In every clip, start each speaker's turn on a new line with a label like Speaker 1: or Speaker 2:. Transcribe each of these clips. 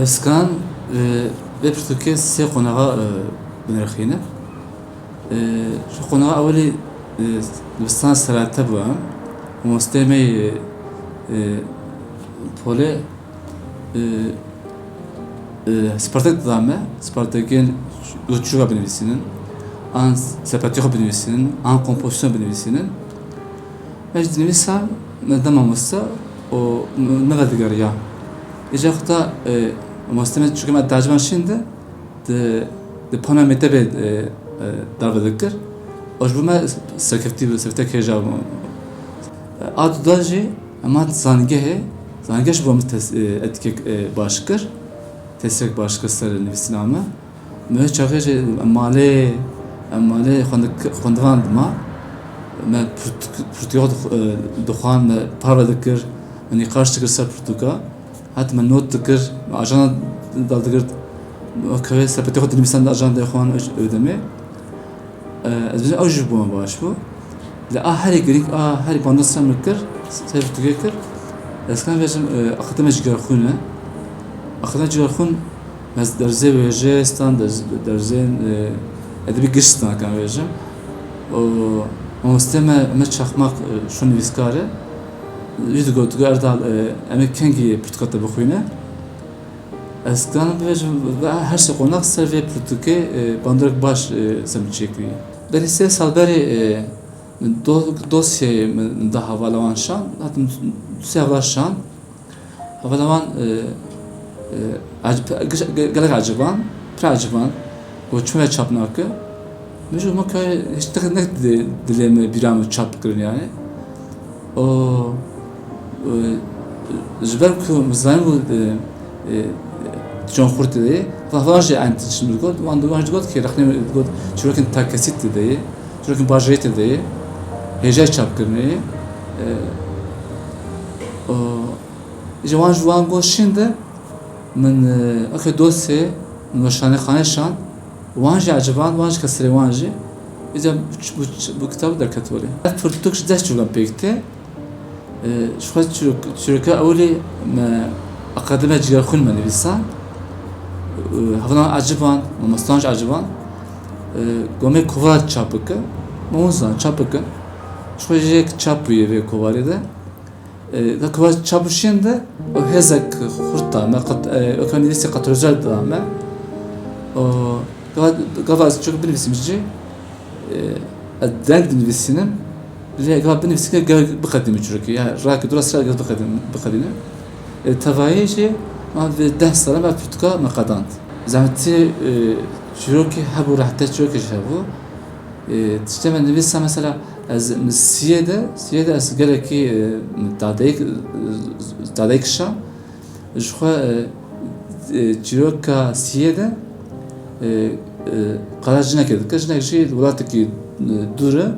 Speaker 1: اسکان به پرتوکه سه قناعه بنرخینه. شو قناعه اولی بستان سرعت بوام مستمع پوله Spartak dame, Spartak'ın uçuşu benevisinin, an sepatiyok benevisinin, an kompozisyon benevisinin. Ve dinlevisa, medamamışsa o mevadigar ya. İcakta musteme çünkü ben tercüman şimdi de panamete be darbedeker. Ojbuma sekefti hecab. Ad daji ama zangeş bu etkik başkır. Tesirek başkasları nefisname. Mühe çakıcı mali xondvan ma. Me pürtüyor dokhan me parvadikir. Yani karşı ser pürtüka. Hatta me not dikir. Ajana daldıkir. Köy sepeti xod nefisnam da ajana da xon ödeme. Az bir ajı bu baş bu. La her grik her bandasam dikir. Ser pürtükir. Eskan vezim akıtma jigar xune. Akhna jarxun mez derze veje stand derzen edebi gıştan kan veje o musteme me çakmak şunu viskare video erdal emek kengi pürtkata bxuyne askan veje her şey qonak serve pürtke bandrak baş semçekli derse salberi dosya da havalavan şan hatta sevlaşan havalavan galak acıban, pracıban, o çöme çapnakı. Mecbur mu köy işte ne dileme bir an çap kırın yani. O jber ku mizan bu John Hurt'e favarje antiçin god, vandu vandu god ki rakhne god çürükün takasit dedi, çürükün bajet dedi, heja çap kırın. O Juan god şimdi من أخي دوسي من وشاني خانشان وانجي عجبان وانجي كسري وانجي إذا بكتاب در كتولي فرتوكش داش جوغان بيكتي شخص شركة أولي ما أقدمها جيال خون من بيسان هفنا عجبان ومستانج عجبان قومي كوفرات چابك موزان چابك شخص جيك چابوية في كوفاري ده da kıvaç çabuşunda o hezek hurta me o kanidisi katrojal da me o gavaz çok bilmisimci الدنك بالسينم اللي قال بنفسك بقدم تشركي يعني راك درس راك بقدم تفايجي ما في 10 سنه ما بتكا ما قدانت زعمتي شروكي حبو راح تشروكي شابو تشتمل نفسها مثلا از سيادة از جالكي تعديك شا جخوا جيروكا سيادة قراجنا كده كجنا شيء ولاتك دورة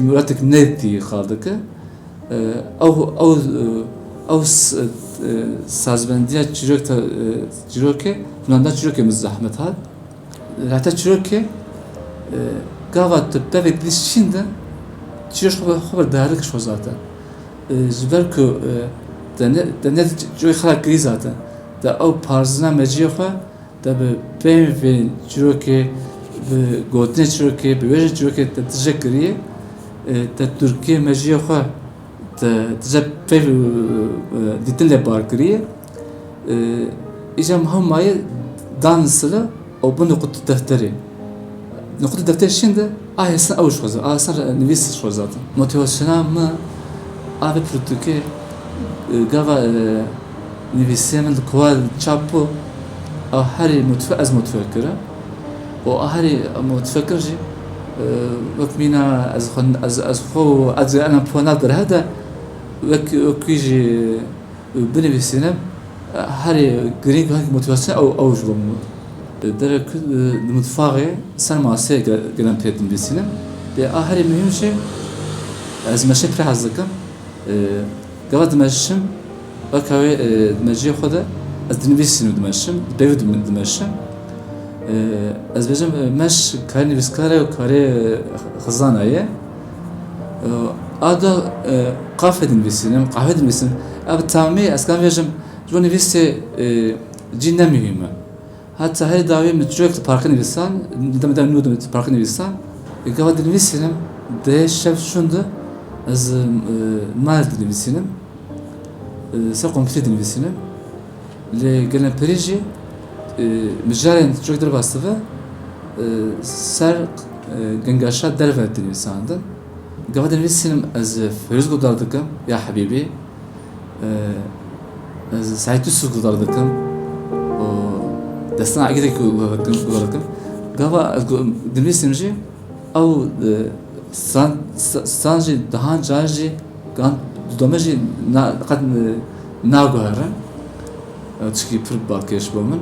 Speaker 1: ولاتك نادي خالدك أو سازبندية جيروكا فلاندا جيروكا مزحمت هاد حتى جيروكا قاعد تبتدي şimdi çiş haber değerli şu zaten. Zberku ne joy xalak gri zaten. Da o parzına meciye da be çiroke be godne çiroke be veje çiroke da tezekriye da Türkiye meciye da tezep ditille barkriye icam hamayı dansılı o bunu kutu defteri نقطة دفتر شنده أحسن أول شغلة أحسن نفيس شغلات موتيفاسيون ما أبي برودكي جافا نفيسي من الكوال تشابو أو هاري متفكرة أو هاري متفكر جي وكمينا از خو أنا بونادر هذا وكيجي بنفيسينا هاري جرين هاي موتيفاسيون أو جوم درك المتفاعل سر ماسه جلم پیدن بسینم به آخری مهم شی از مشه پر حزکم قبل دمشم وکاوی دمجی خدا از دنیسیم دمشم بیود دمشم از بچم مش کاری نویسکاره و کاری خزانه آدا قافه دنیسیم قافه دنیسیم اب تامی از کام بچم جو نویسه جی نمیهمه حتی هر داوی متجوک پارک نویسان دم نود پارک نویسان گاوا نویسینم ده شف شونده از مرد نویسینم سر کامپیوتر نویسینم لگلن پریجی مجارن çok der bastı ser gengaşa dervet nivîsandin gavadin nivîsînim ez Firuz Gudar dikim ya Hebîbî ez Saîd Yusuf Gudar dikim û destan Agîdek Gudar dikim gava nivîsînim jî ew stan jî dihan car jî gan dudame jî qet naguherin çünkü pir bakêş bû min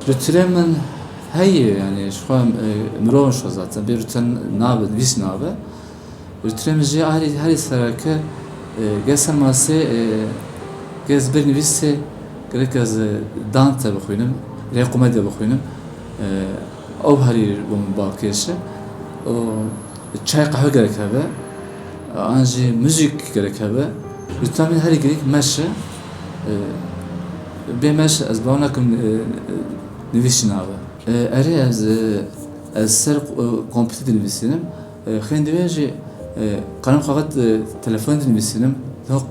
Speaker 1: rûtîrê min heye yani şu an mirovên şo zaten bir rûtin nabe nivîs nabe rûtîrê min jî herî sereke gesa masê gez bir nivîsê gerek ez dante bixwînim rê komedya bixwînim ew herî bû min bakêş e û çay qehwe gerek hebe an jî müzik gerek hebe rûtîna min herî gerek meş e bê meş ez bawer nakim nivîsî nabe erê ez ser kompîtîr nivîsînim xên divê jî qanim xwaqet telefonê nivîsînim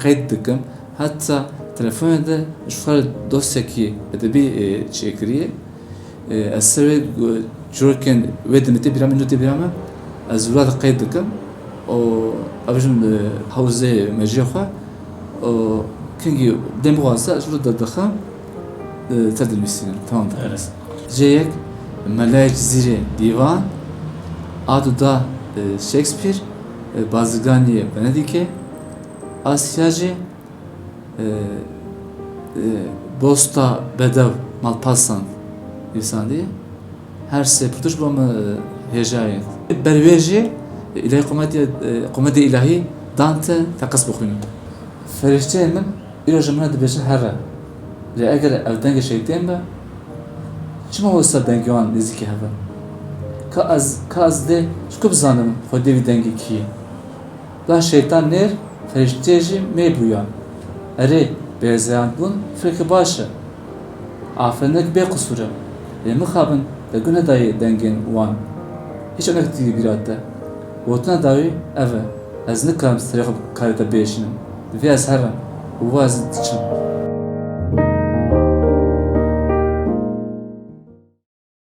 Speaker 1: qeyd dikim heta telefonê de ji xwe dosyekî edebî çêkiriyê ez ser wê çîrokên wê dimitê bîra min nûtê bîra me ez wila de qeyd dikim û avêjin hewzê mejiyê xwe û kengî dêm bixwaze ez wila de dixim ter dinivîsînim tamamdır. Jeyek Melek Zîrê Dîvan Adu da Shakespeare Bazirganiyê Venedîkê Asya jî Bosta Bedew Malpasan nivîsandiye her sê pirtûş bû me hêjayên berwê jî îlahî komedya îlahî Dante teqis bixwînim ferîşteyên min îro ji min re dibêjin here lê eger ev dengê şeytên be çima wisa dengê wan nêzîkî hebe ka ez dê ji ku bizanim xwedê vî dengê kî ye da şeytan nêr ferîşteyê jî mê bûyan erê bêrzeyan bûn fikirkî baş e afirinek bê qusûr e lê mixabin bi gune dayê dengên wan hiç emek dî bîra te gotina dawî ev e ez nikarim serê xwe karê te bêşinim divê ez herim û ez diçim